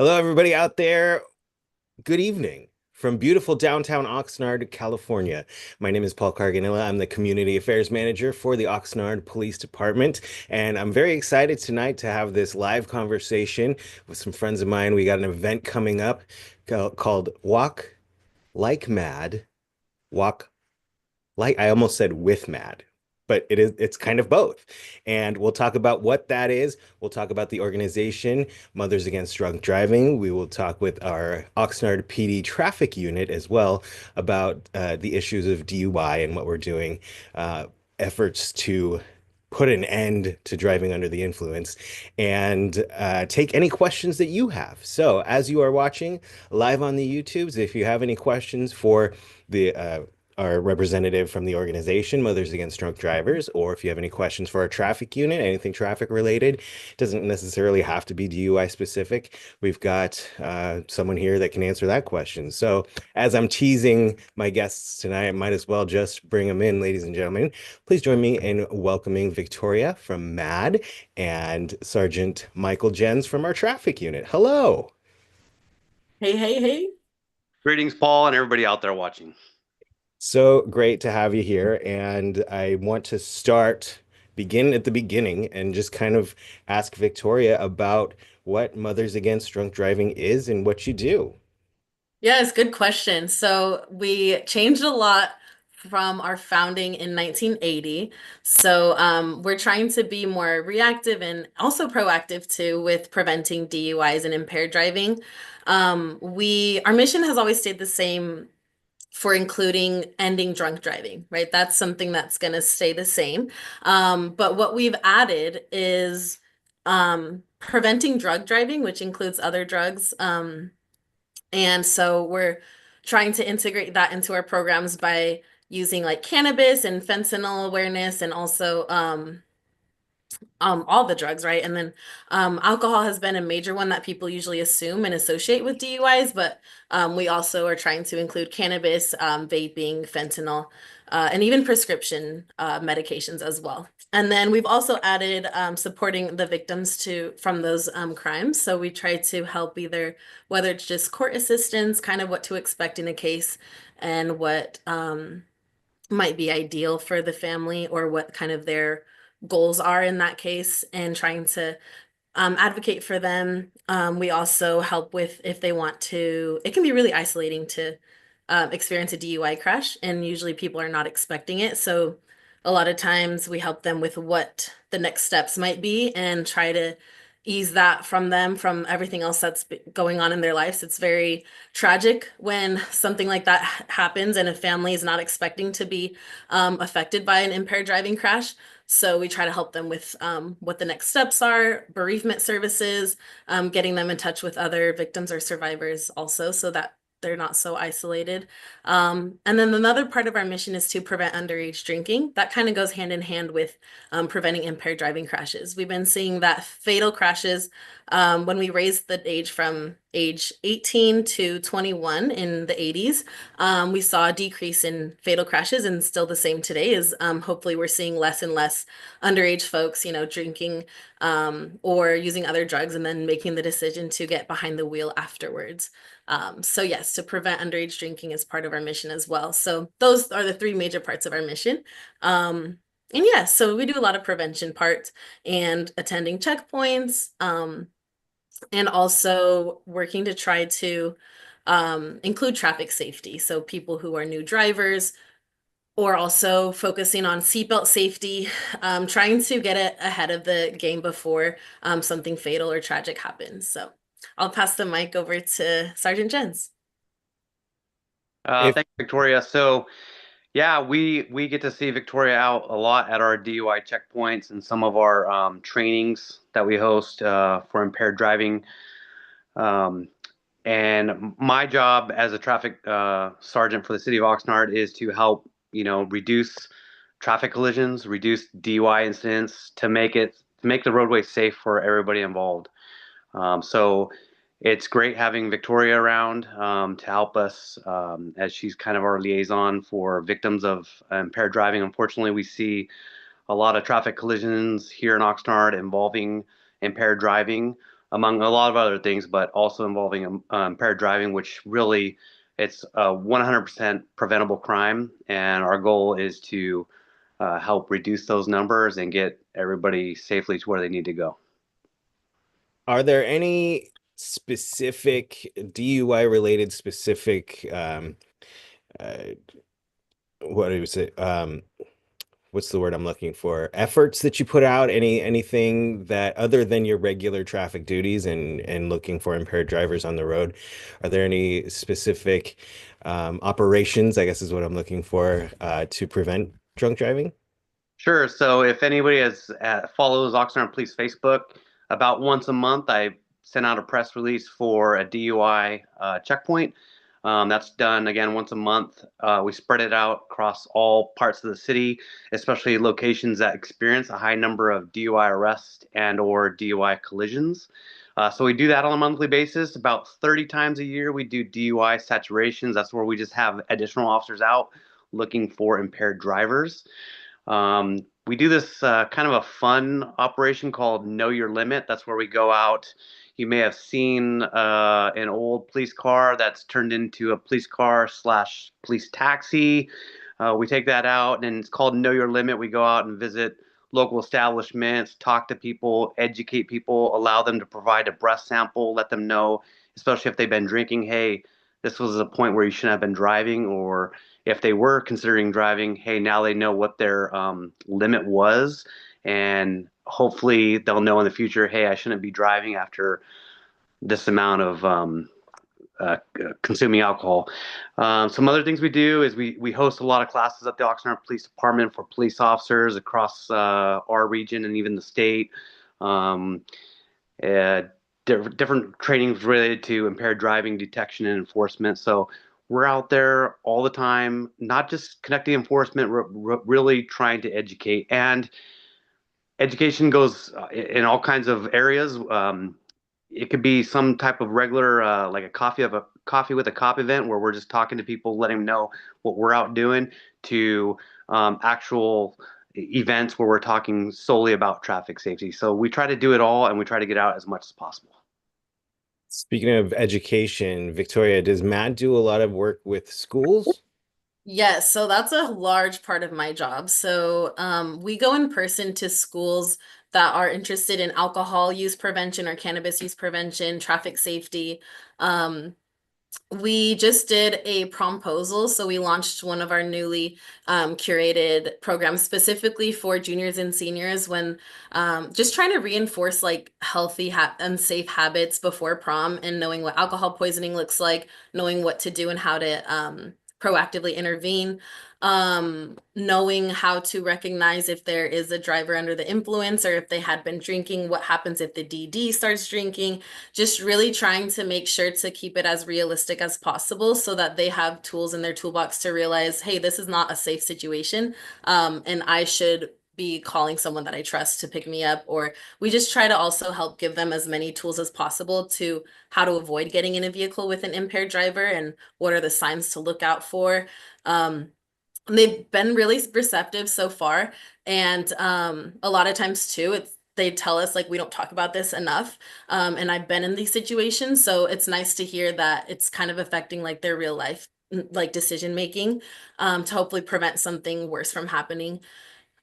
Hello, everybody out there. Good evening from beautiful downtown Oxnard, California. My name is Paul Carganilla. I'm the Community Affairs Manager for the Oxnard Police Department, and I'm very excited tonight to have this live conversation with some friends of mine. We got an event coming up called Walk Like Mad, Walk like I almost said with Mad, but it's kind of both. And we'll talk about what that is. We'll talk about the organization, Mothers Against Drunk Driving. We will talk with our Oxnard PD traffic unit as well about the issues of DUI and what we're doing, efforts to put an end to driving under the influence, and take any questions that you have. So, as you are watching live on the YouTubes, if you have any questions for the our representative from the organization, Mothers Against Drunk Drivers, or if you have any questions for our traffic unit, anything traffic related, doesn't necessarily have to be DUI specific. We've got someone here that can answer that question. So, as I'm teasing my guests tonight, I might as well just bring them in, ladies and gentlemen. Please join me in welcoming Victoria from MADD and Sergeant Michael Jens from our traffic unit. Hello. Hey, hey, hey. Greetings, Paul, and everybody out there watching. So great to have you here. And I want to begin at the beginning and just kind of ask Victoria about what Mothers Against Drunk Driving is and what you do. Yes, good question. So we changed a lot from our founding in 1980. So we're trying to be more reactive and also proactive too with preventing DUIs and impaired driving. Our mission has always stayed the same for including ending drunk driving, right? That's something that's going to stay the same. But what we've added is preventing drug driving, which includes other drugs. And so we're trying to integrate that into our programs by using like cannabis and fentanyl awareness and also all the drugs, right? And then alcohol has been a major one that people usually assume and associate with DUIs, but we also are trying to include cannabis, vaping, fentanyl, and even prescription medications as well. And then we've also added supporting the victims to from those crimes. So we try to help either whether it's just court assistance, kind of what to expect in a case, and what might be ideal for the family or what kind of their goals are in that case and trying to advocate for them. We also help with if they want to, it can be really isolating to experience a DUI crash, and usually people are not expecting it. So a lot of times we help them with what the next steps might be and try to ease that from them from everything else that's going on in their lives. It's very tragic when something like that happens and a family is not expecting to be affected by an impaired driving crash. So we try to help them with what the next steps are, bereavement services, getting them in touch with other victims or survivors also so that they're not so isolated. And then another part of our mission is to prevent underage drinking. That kind of goes hand in hand with preventing impaired driving crashes. We've been seeing that fatal crashes when we raised the age from age 18 to 21 in the 80s. We saw a decrease in fatal crashes and still the same today is hopefully we're seeing less and less underage folks, drinking or using other drugs and then making the decision to get behind the wheel afterwards. So yes, to prevent underage drinking is part of our mission as well. So those are the three major parts of our mission. And yeah, so we do a lot of prevention parts and attending checkpoints, and also working to try to include traffic safety. So people who are new drivers, or also focusing on seatbelt safety, trying to get it ahead of the game before something fatal or tragic happens. So I'll pass the mic over to Sergeant Jens. If Thank you, Victoria. So, yeah, we get to see Victoria out a lot at our DUI checkpoints and some of our trainings that we host for impaired driving. Um, and my job as a traffic sergeant for the city of Oxnard is to help, reduce traffic collisions, reduce DUI incidents to make the roadway safe for everybody involved. So it's great having Victoria around to help us as she's kind of our liaison for victims of impaired driving. Unfortunately, we see a lot of traffic collisions here in Oxnard involving impaired driving. among a lot of other things, but also involving impaired driving, which really it's a 100% preventable crime, and our goal is to help reduce those numbers and get everybody safely to where they need to go. Are there any specific DUI related specific uh, what do you say? What's the word I'm looking for? Efforts that you put out? Anything that other than your regular traffic duties and looking for impaired drivers on the road? Are there any specific operations, I guess is what I'm looking for, to prevent drunk driving? Sure. So if anybody follows Oxnard Police Facebook, about once a month I send out a press release for a DUI checkpoint. That's done again once a month. We spread it out across all parts of the city, especially locations that experience a high number of DUI arrests and or DUI collisions. So we do that on a monthly basis. About 30 times a year, we do DUI saturations. That's where we just have additional officers out looking for impaired drivers. We do this kind of a fun operation called Know Your Limit. That's where we go out. You may have seen an old police car that's turned into a police car slash police taxi. We take that out, and it's called Know Your Limit. We go out and visit local establishments, talk to people, educate people, allow them to provide a breath sample, let them know, especially if they've been drinking, hey, this was a point where you shouldn't have been driving, or if they were considering driving, hey, now they know what their limit was, and hopefully they'll know in the future, hey, I shouldn't be driving after this amount of uh, consuming alcohol. Some other things we do is we host a lot of classes at the Oxnard Police Department for police officers across our region and even the state. Um, uh, Different trainings related to impaired driving detection and enforcement. So we're out there all the time, not just connecting enforcement, really trying to educate. And education goes in all kinds of areas. It could be some type of regular, like a coffee with a cop event where we're just talking to people, letting them know what we're out doing, to actual events where we're talking solely about traffic safety. So we try to do it all, and we try to get out as much as possible. Speaking of education, Victoria, does Matt do a lot of work with schools? Yes, so that's a large part of my job. So we go in person to schools that are interested in alcohol use prevention or cannabis use prevention, traffic safety. Um, we just did a promposal, so we launched one of our newly curated programs specifically for juniors and seniors when just trying to reinforce like healthy and safe habits before prom and knowing what alcohol poisoning looks like, knowing what to do and how to proactively intervene, knowing how to recognize if there is a driver under the influence or if they had been drinking, what happens if the DD starts drinking, just really trying to make sure to keep it as realistic as possible so that they have tools in their toolbox to realize, hey, this is not a safe situation, and I should be calling someone that I trust to pick me up. Or we just try to also help give them as many tools as possible to how to avoid getting in a vehicle with an impaired driver and what are the signs to look out for. They've been really receptive so far. And a lot of times too, they tell us like we don't talk about this enough. And I've been in these situations, so it's nice to hear that it's kind of affecting like their real life like decision making, to hopefully prevent something worse from happening.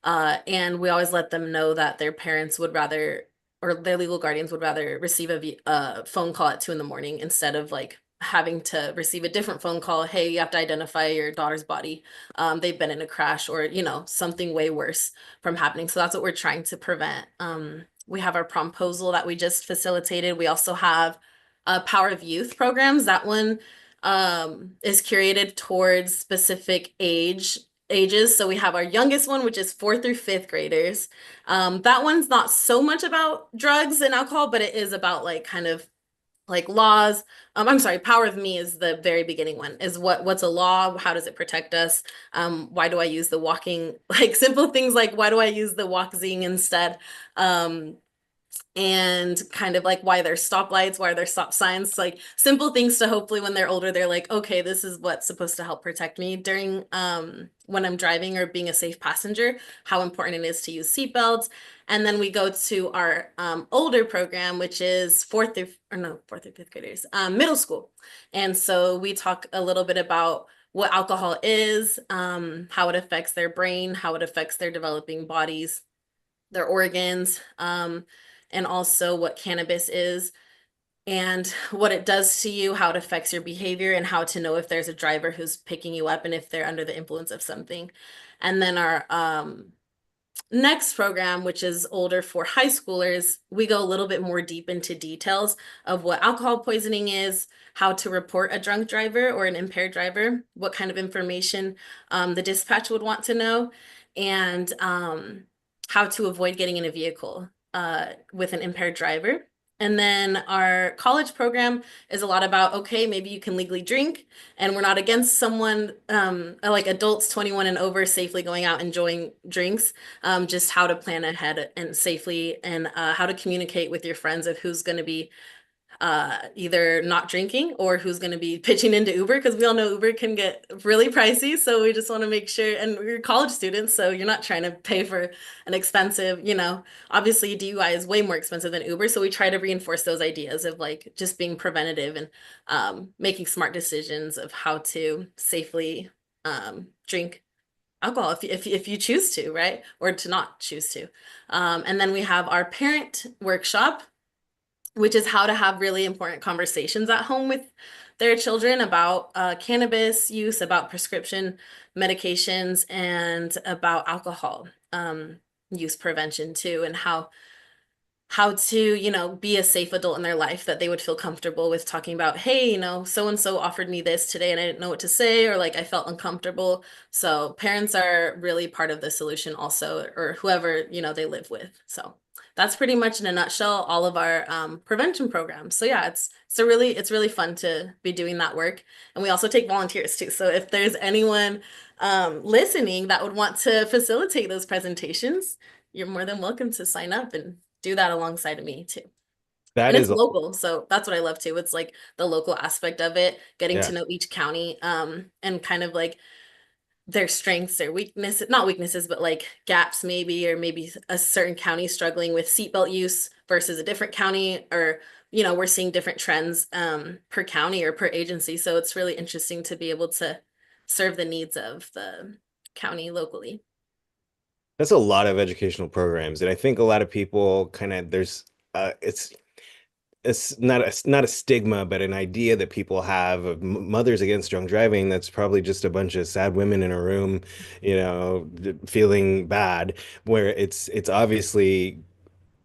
And we always let them know that their parents would rather, or their legal guardians would rather receive a phone call at 2 in the morning instead of like having to receive a different phone call. Hey, you have to identify your daughter's body. They've been in a crash or, something way worse from happening. So that's what we're trying to prevent. We have our promposal that we just facilitated. We also have Power of Youth programs. That one is curated towards specific ages. So we have our youngest one, which is 4th through 5th graders. That one's not so much about drugs and alcohol, but it is about like kind of like laws. I'm sorry, Power of Me is the very beginning one, is what's a law? How does it protect us? Why do I use the walking, like simple things like why do I use the walk zing instead? and kind of like why there's stoplights, why there's stop signs, like simple things to hopefully when they're older, they're like, okay, this is what's supposed to help protect me during when I'm driving or being a safe passenger, how important it is to use seatbelts. And then we go to our older program, which is fourth or fifth graders, middle school. And so we talk a little bit about what alcohol is, how it affects their brain, how it affects their developing bodies, their organs, and also what cannabis is and what it does to you, how it affects your behavior, and how to know if there's a driver who's picking you up and if they're under the influence of something. And then our next program, which is older for high schoolers, we go a little bit more deep into details of what alcohol poisoning is, how to report a drunk driver or an impaired driver, what kind of information the dispatch would want to know, and how to avoid getting in a vehicle with an impaired driver. And then our college program is a lot about, okay, maybe you can legally drink, and we're not against someone like adults 21 and over safely going out enjoying drinks, just how to plan ahead and safely, and how to communicate with your friends of who's going to be either not drinking or who's going to be pitching into Uber, because we all know Uber can get really pricey. So we just want to make sure, and we're college students, so you're not trying to pay for an expensive, obviously DUI is way more expensive than Uber. So we try to reinforce those ideas of like just being preventative and making smart decisions of how to safely drink alcohol if you choose to, right? Or to not choose to. And then we have our parent workshop, which is how to have really important conversations at home with their children about cannabis use, about prescription medications, and about alcohol use prevention too, and how to, be a safe adult in their life that they would feel comfortable with talking about, hey, so and so offered me this today and I didn't know what to say, or like I felt uncomfortable. So parents are really part of the solution also, or whoever, they live with. So that's pretty much in a nutshell all of our prevention programs. So yeah, it's really fun to be doing that work. And we also take volunteers too. So if there's anyone listening that would want to facilitate those presentations, you're more than welcome to sign up and do that alongside of me too. That And it's is, local, so that's what I love too. It's like the local aspect of it, getting yeah. to know each county, and kind of like their strengths, their weaknesses, not weaknesses, but like gaps maybe, or maybe a certain county struggling with seatbelt use versus a different county, or we're seeing different trends per county or per agency. So it's really interesting to be able to serve the needs of the county locally. That's a lot of educational programs, and I think a lot of people kind of there's it's not a stigma, but an idea that people have of mothers against drunk driving. That's probably just a bunch of sad women in a room, feeling bad. Where it's obviously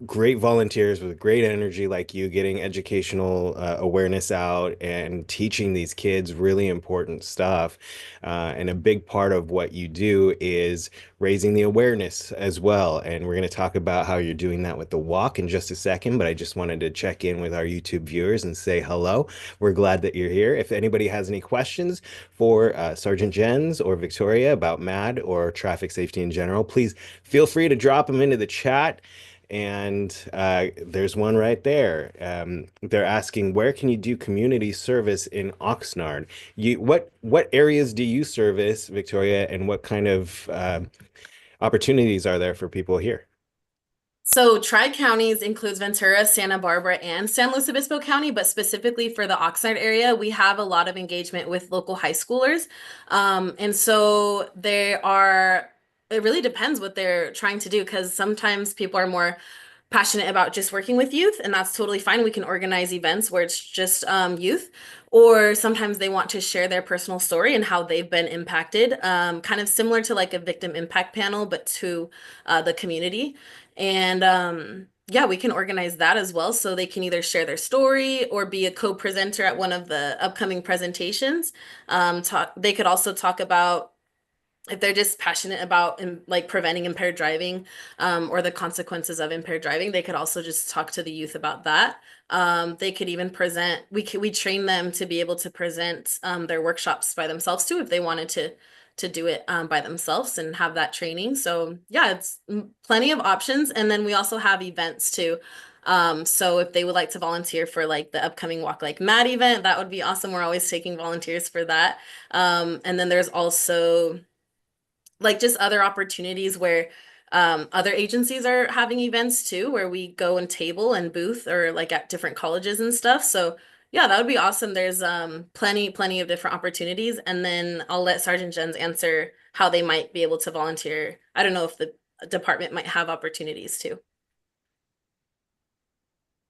great volunteers with great energy like you getting educational awareness out and teaching these kids really important stuff. And a big part of what you do is raising the awareness as well. And we're going to talk about how you're doing that with the walk in just a second. But I just wanted to check in with our YouTube viewers and say hello. We're glad that you're here. If anybody has any questions for Sergeant Jens or Victoria about MADD or traffic safety in general, please feel free to drop them into the chat. And there's one right there. They're asking, where can you do community service in Oxnard? What areas do you service, Victoria, and what kind of opportunities are there for people here? So tri-counties includes Ventura, Santa Barbara, and San Luis Obispo County, but specifically for the Oxnard area, we have a lot of engagement with local high schoolers. And so it really depends what they're trying to do, because sometimes people are more passionate about just working with youth, and that's totally fine. We can organize events where it's just youth, or sometimes they want to share their personal story and how they've been impacted, kind of similar to like a victim impact panel, but to the community. And yeah, we can organize that as well. So they can either share their story or be a co-presenter at one of the upcoming presentations. They could also talk about if they're just passionate about like preventing impaired driving, or the consequences of impaired driving. They could also just talk to the youth about that. They could even present. We train them to be able to present their workshops by themselves too, if they wanted to do it by themselves and have that training. So yeah, it's plenty of options. And then we also have events too. So if they would like to volunteer for like the upcoming Walk Like Mad event, that would be awesome. We're always taking volunteers for that. And then there's also like just other opportunities where other agencies are having events too, where we go and table and booth or like at different colleges and stuff. So yeah, that would be awesome. There's plenty of different opportunities. And then I'll let Sergeant Jens answer how they might be able to volunteer. I don't know if the department might have opportunities too.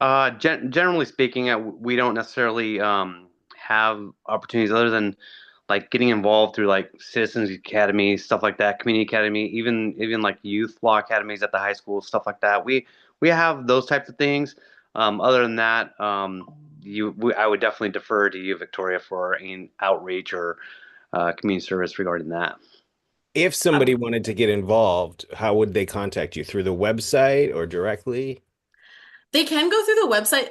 Generally speaking, we don't necessarily have opportunities other than like getting involved through like citizens academy, stuff like that, community academy, even like youth law academies at the high school, stuff like that. We have those types of things. Other than that, I would definitely defer to you, Victoria, for any outreach or community service regarding that. If somebody wanted to get involved, how would they contact you? Through the website or directly? They can go through the website.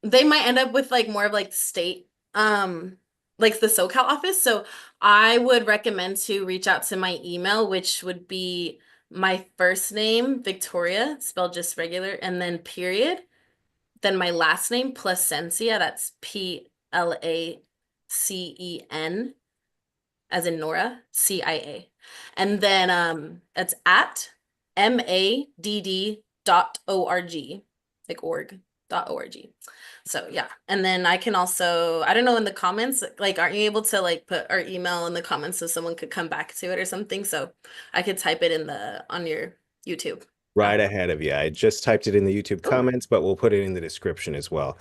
They might end up with like more of like state, like the SoCal office. So I would recommend to reach out to my email, which would be my first name, Victoria, spelled just regular, and then period. Then my last name, Placencia, that's Placen, as in Nora, CIA. And then that's at MADD.org, like org.org. So yeah. And then I can also, I don't know, in the comments, like, aren't you able to like put our email in the comments so someone could come back to it or something? So I could type it in the on your YouTube. Right ahead of you. I just typed it in the YouTube Oh, comments, but we'll put it in the description as well.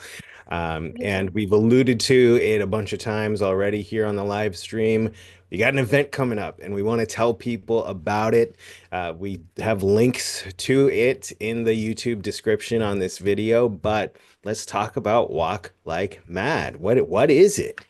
And amazing. we've alluded to it a bunch of times already here on the live stream. We got an event coming up, and we want to tell people about it. We have links to it in the YouTube description on this video, but let's talk about Walk Like Mad. What is it?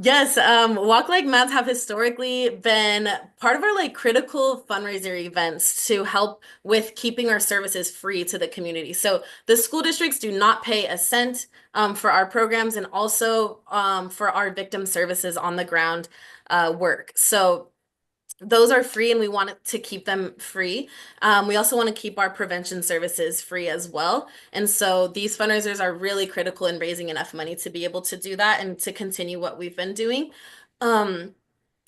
Yes, Walk Like Mads have historically been part of our like critical fundraiser events to help with keeping our services free to the community. So the school districts do not pay a cent for our programs and also for our victim services on the ground work. So those are free and we want to keep them free. We also want to keep our prevention services free as well. And so these fundraisers are really critical in raising enough money to be able to do that and to continue what we've been doing. Um,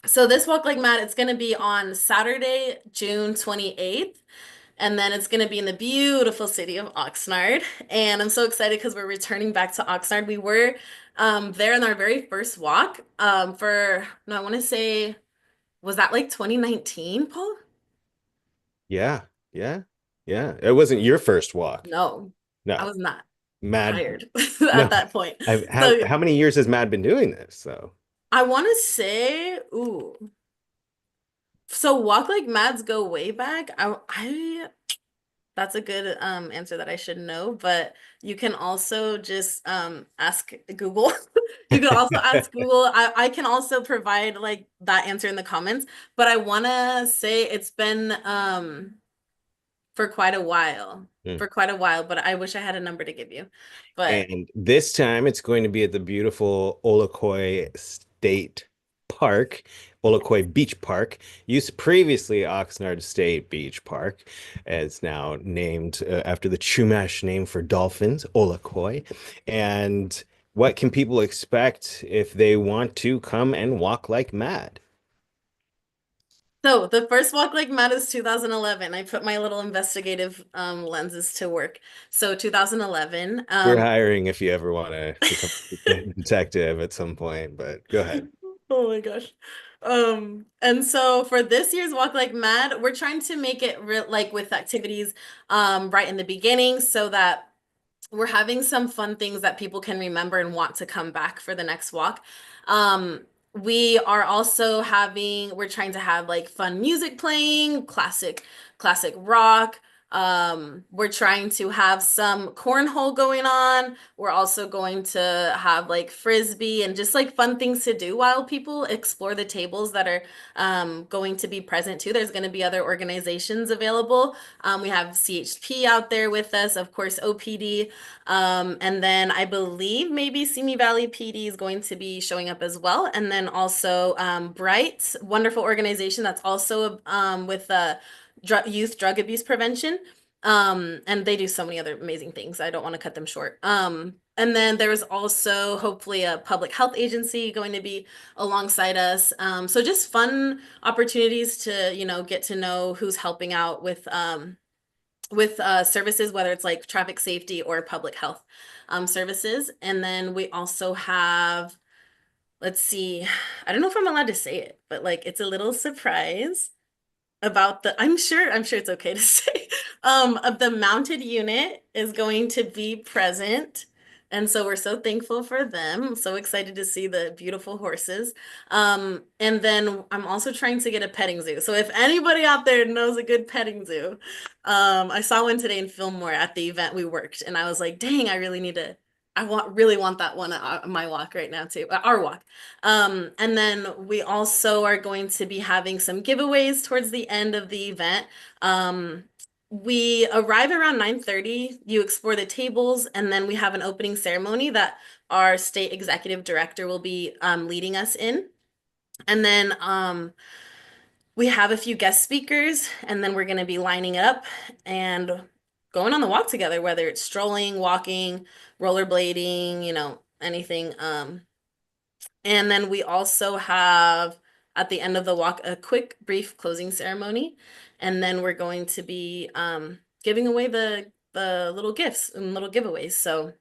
so this Walk Like Mad, it's going to be on Saturday, June 28th. And then it's going to be in the beautiful city of Oxnard. And I'm so excited because we're returning back to Oxnard. We were there on our very first walk for, no, I want to say, was that like 2019, Paul? Yeah, yeah, yeah. It wasn't your first walk. No, I No, was not Mad. hired No, at that point. how So how many years has Mad been doing this? So I want to say, ooh, so Walk Like Mads go way back. That's a good answer that I should know, but you can also just ask Google. You can also ask Google. I can also provide like that answer in the comments, but I want to say it's been for quite a while. Mm. For quite a while, but I wish I had a number to give you. But And this time it's going to be at the beautiful Oloy State Park, Oloy Beach Park. Used previously Oxnard State Beach Park, as now named after the Chumash name for dolphins, Oloy. And what can people expect if they want to come and walk like mad? so the first Walk Like Mad is 2011. I put my little investigative lenses to work. So 2011. We're hiring if you ever want to become a detective at some point, but go ahead. Oh my gosh. And so for this year's Walk Like Mad, we're trying to make it real like with activities right in the beginning so that we're having some fun things that people can remember and want to come back for the next walk. We are also we're trying to have like fun music playing, classic rock. We're trying to have some cornhole going on. We're also going to have like frisbee and just like fun things to do while people explore the tables that are going to be present too. There's going to be other organizations available. We have CHP out there with us, of course, OPD. And then I believe maybe Simi Valley PD is going to be showing up as well. And then also Bright, wonderful organization that's also with youth drug abuse prevention. And they do so many other amazing things. I don't want to cut them short. And then there was also hopefully a public health agency going to be alongside us. So just fun opportunities to, get to know who's helping out with services, whether it's like traffic safety or public health services. And then we also have, let's see, I don't know if I'm allowed to say it, but like it's a little surprise about I'm sure it's okay to say of the mounted unit is going to be present, and so we're so thankful for them. I'm so excited to see the beautiful horses. And then I'm also trying to get a petting zoo, so if anybody out there knows a good petting zoo, I saw one today in Fillmore at the event we worked, and I was like, dang, I really need to, really want that one at my walk right now too, our walk. And then we also are going to be having some giveaways towards the end of the event. We arrive around 9:30, you explore the tables, and then we have an opening ceremony that our state executive director will be leading us in. And then we have a few guest speakers, and then we're going to be lining up and going on the walk together, whether it's strolling, walking, rollerblading, anything. And then we also have at the end of the walk a quick, brief closing ceremony. And then we're going to be giving away the little gifts and little giveaways. So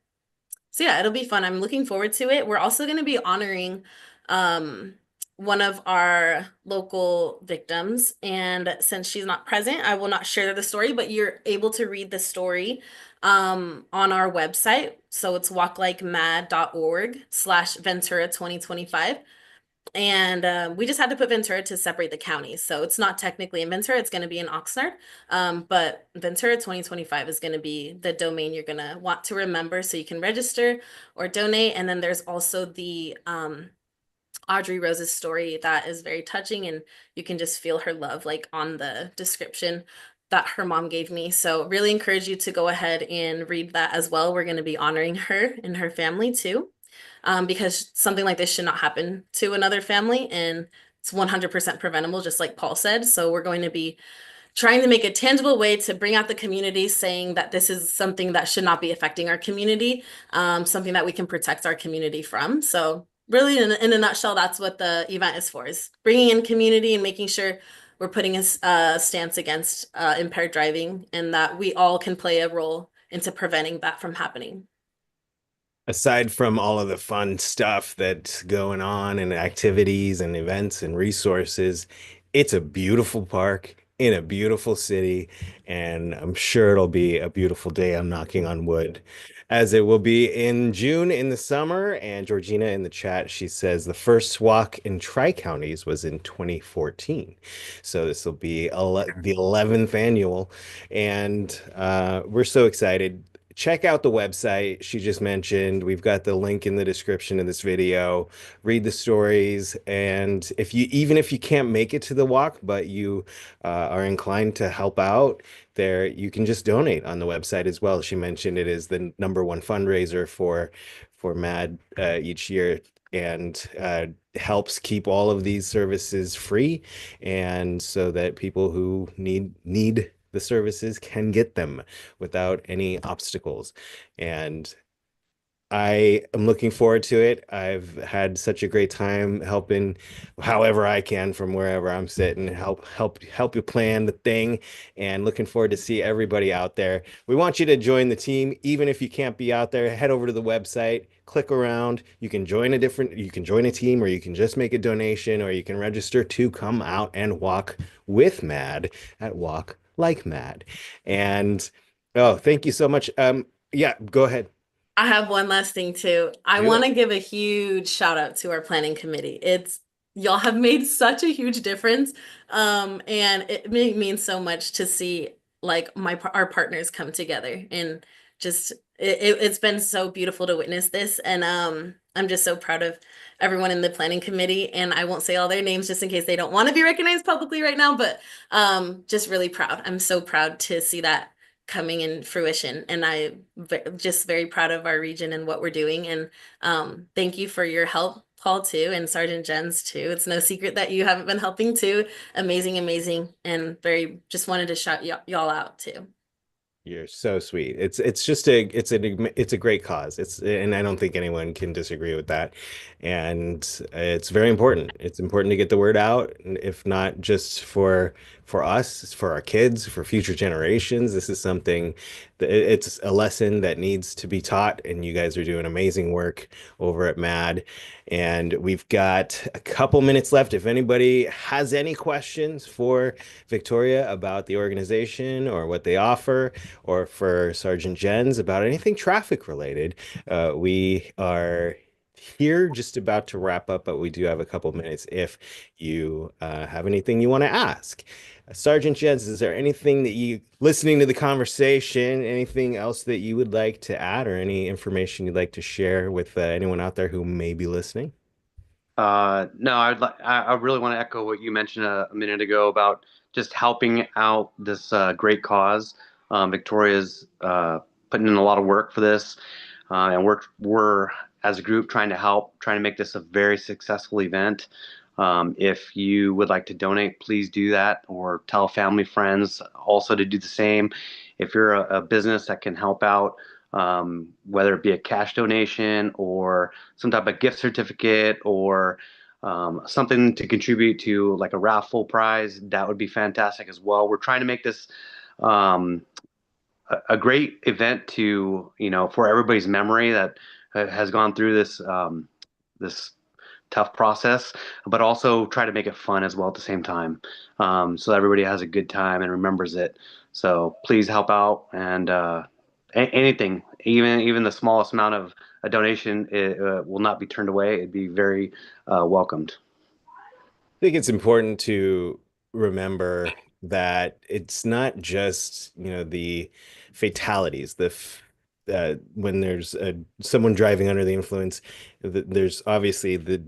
yeah, it'll be fun. I'm looking forward to it. We're also going to be honoring um, one of our local victims. And since she's not present, I will not share the story, but you're able to read the story on our website. So it's walklikeMADD.org/Ventura 2025. And we just had to put Ventura to separate the counties. So it's not technically in Ventura, it's going to be in Oxnard. But Ventura 2025 is going to be the domain you're going to want to remember so you can register or donate. And then there's also the Audrey Rose's story that is very touching, and you can just feel her love like on the description that her mom gave me. So really encourage you to go ahead and read that as well. We're going to be honoring her and her family too, because something like this should not happen to another family, and it's 100% preventable, just like Paul said. So we're going to be trying to make a tangible way to bring out the community, saying that this is something that should not be affecting our community, something that we can protect our community from. So really, in a nutshell, that's what the event is for, is bringing in community and making sure we're putting a stance against impaired driving, and that we all can play a role into preventing that from happening. Aside from all of the fun stuff that's going on and activities and events and resources, it's a beautiful park in a beautiful city, and I'm sure it'll be a beautiful day. I'm knocking on wood, as it will be in June in the summer. And Georgina in the chat, she says the first walk in Tri-Counties was in 2014. So this will be the 11th annual, and we're so excited. Check out the website she just mentioned. We've got the link in the description of this video. Read the stories, and even if you can't make it to the walk, but you are inclined to help out, there you can just donate on the website as well. She mentioned it is the #1 fundraiser for MADD each year, and helps keep all of these services free, and so that people who need the services can get them without any obstacles. And I am looking forward to it. I've had such a great time helping however I can from wherever I'm sitting, help you plan the thing, and looking forward to see everybody out there. We want you to join the team, even if you can't be out there. Head over to the website, click around. You can join a team, or you can just make a donation, or you can register to come out and walk with MADD at Walk Like MADD. And oh, thank you so much. Yeah, go ahead. I have one last thing too. I Do want it. to give a huge shout out to our planning committee. Y'all have made such a huge difference. And it means so much to see like our partners come together, and just it's been so beautiful to witness this. And I'm just so proud of everyone in the planning committee. And I won't say all their names just in case they don't want to be recognized publicly right now, but just really proud. I'm so proud to see that coming in fruition. And just very proud of our region and what we're doing. And thank you for your help, Paul, too, and Sergeant Jens, too. It's no secret that you haven't been helping, too. Amazing, amazing. And just wanted to shout y'all out, too. You're so sweet. It's just it's a great cause. And I don't think anyone can disagree with that. And it's very important. It's important to get the word out, if not just for us, it's for our kids, for future generations. This is something that it's a lesson that needs to be taught, and you guys are doing amazing work over at MADD. And we've got a couple minutes left. If anybody has any questions for Victoria about the organization or what they offer, or for Sergeant Jens about anything traffic related. We are here just about to wrap up, but we do have a couple minutes if you have anything you want to ask. Sergeant Jens, is there anything that you, listening to the conversation, anything else that you would like to add or any information you'd like to share with anyone out there who may be listening? No, I really want to echo what you mentioned a minute ago about just helping out this great cause. Victoria's putting in a lot of work for this, and we're as a group trying to help, trying to make this a very successful event. If you would like to donate, please do that, or tell family, friends also to do the same. If you're a business that can help out, whether it be a cash donation or some type of gift certificate or something to contribute to like a raffle prize, that would be fantastic as well. We're trying to make this um, a great event to, for everybody's memory that has gone through this tough process, but also try to make it fun as well at the same time, so everybody has a good time and remembers it. So please help out, and anything, even the smallest amount of a donation, it, will not be turned away. It'd be very welcomed. I think it's important to remember that it's not just, the fatalities, when there's someone driving under the influence, there's obviously the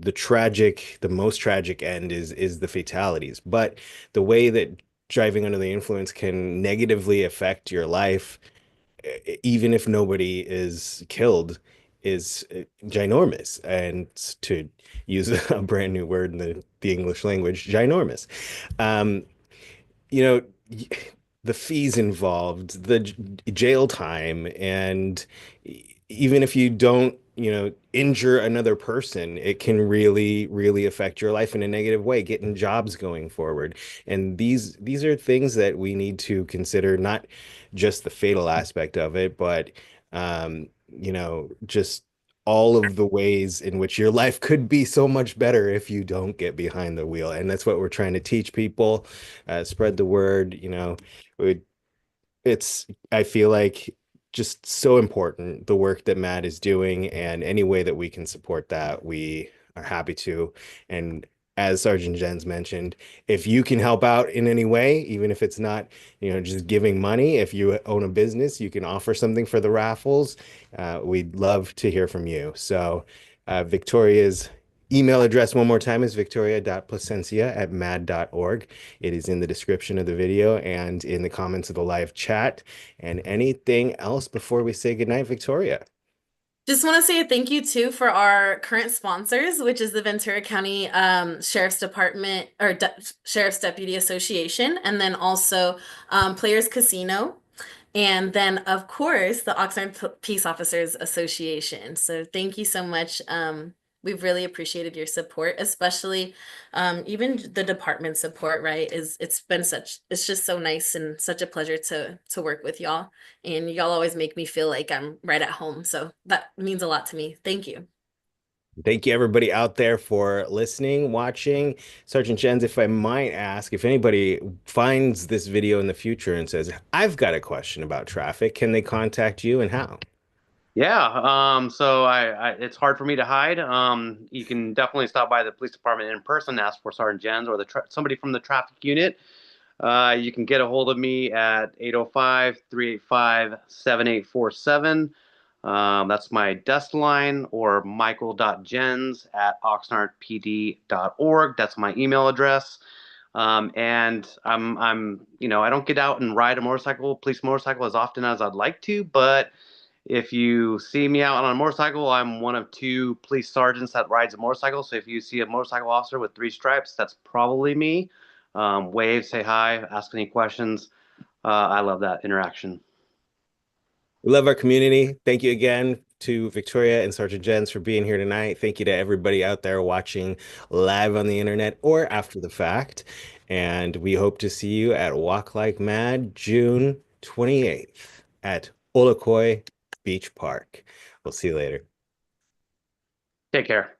most tragic end is the fatalities. But the way that driving under the influence can negatively affect your life, even if nobody is killed, is ginormous. And to use a brand new word in the English language, ginormous. Um, you know, the fees involved, the jail time, and even if you don't, injure another person, it can really, really affect your life in a negative way, getting jobs going forward. And these are things that we need to consider, not just the fatal aspect of it, but just all of the ways in which your life could be so much better if you don't get behind the wheel. And that's what we're trying to teach people, spread the word, we it's, I feel like, just so important, the work that Matt is doing, and any way that we can support that, we are happy to. And as Sergeant Jens mentioned, if you can help out in any way, even if it's not, just giving money, if you own a business, you can offer something for the raffles. We'd love to hear from you. So, Victoria's email address one more time is victoria.placencia@madd.org. It is in the description of the video and in the comments of the live chat. And anything else before we say goodnight, Victoria? Just want to say a thank you too for our current sponsors, which is the Ventura County Sheriff's Department or Sheriff's Deputy Association, and then also Players Casino, and then of course the Oxnard Peace Officers Association. So thank you so much. We've really appreciated your support, especially even the department support, right? It's just so nice and such a pleasure to work with y'all. And y'all always make me feel like I'm right at home. So that means a lot to me. Thank you. Thank you, everybody out there, for listening, watching. Sergeant Jens, if I might ask, if anybody finds this video in the future and says, I've got a question about traffic, can they contact you, and how? Yeah, so it's hard for me to hide. You can definitely stop by the police department in person, ask for Sergeant Jens or somebody from the traffic unit. You can get a hold of me at 805-385-7847. That's my desk line, or michael.jens@oxnardpd.org. That's my email address. And I don't get out and ride a police motorcycle, as often as I'd like to, but if you see me out on a motorcycle, I'm one of two police sergeants that rides a motorcycle. So if you see a motorcycle officer with 3 stripes, that's probably me. Wave, say hi, ask any questions. I love that interaction. We love our community. Thank you again to Victoria and Sergeant Jens for being here tonight. Thank you to everybody out there watching live on the internet or after the fact. And we hope to see you at Walk Like Mad June 28th at Oloy Beach Park. We'll see you later. Take care.